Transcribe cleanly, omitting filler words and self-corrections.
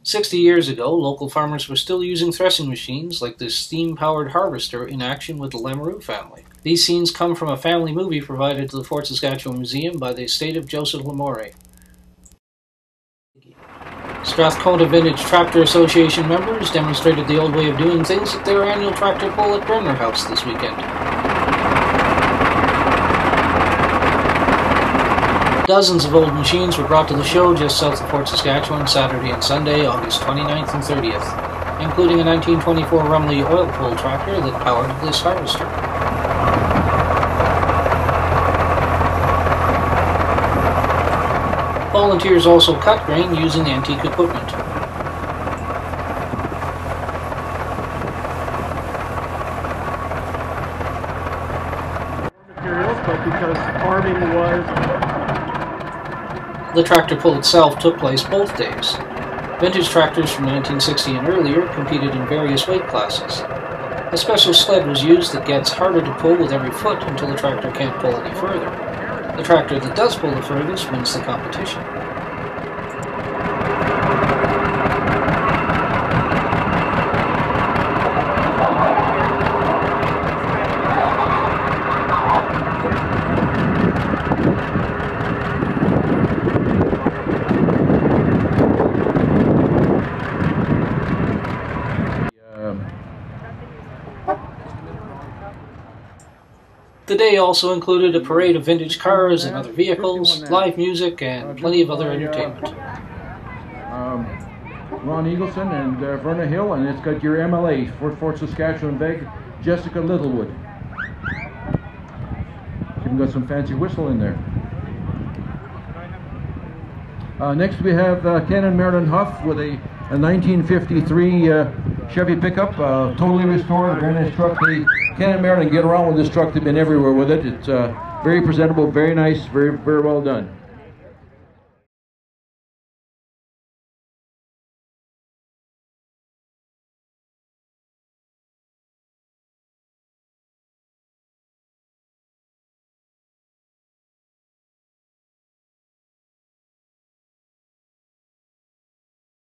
60 years ago, local farmers were still using threshing machines like this steam-powered harvester in action with the Lamoureux family. These scenes come from a family movie provided to the Fort Saskatchewan Museum by the estate of Joseph Lamourie. Strathcona Vintage Tractor Association members demonstrated the old way of doing things at their annual tractor pull at Bremner House this weekend. Dozens of old machines were brought to the show just south of Fort Saskatchewan Saturday and Sunday, August 29th and 30th, including a 1924 Rumley oil pull tractor that powered this harvester. Volunteers also cut grain using antique equipment. Materials, but because farming was... The tractor pull itself took place both days. Vintage tractors from 1960 and earlier competed in various weight classes. A special sled was used that gets harder to pull with every foot until the tractor can't pull any further. The tractor that does pull the furthest wins the competition. The day also included a parade of vintage cars and other vehicles, live music, and plenty of other entertainment. Ron Eagleson and Verna Hill, and it's got your MLA, Fort Saskatchewan Beg, Jessica Littlewood. Even got some fancy whistle in there. Next we have Ken and Marilyn Huff with a 1953 Chevy pickup, totally restored, a very nice truck. Ken and Marilyn get around with this truck. They've been everywhere with it. It's very presentable, very nice, very well done.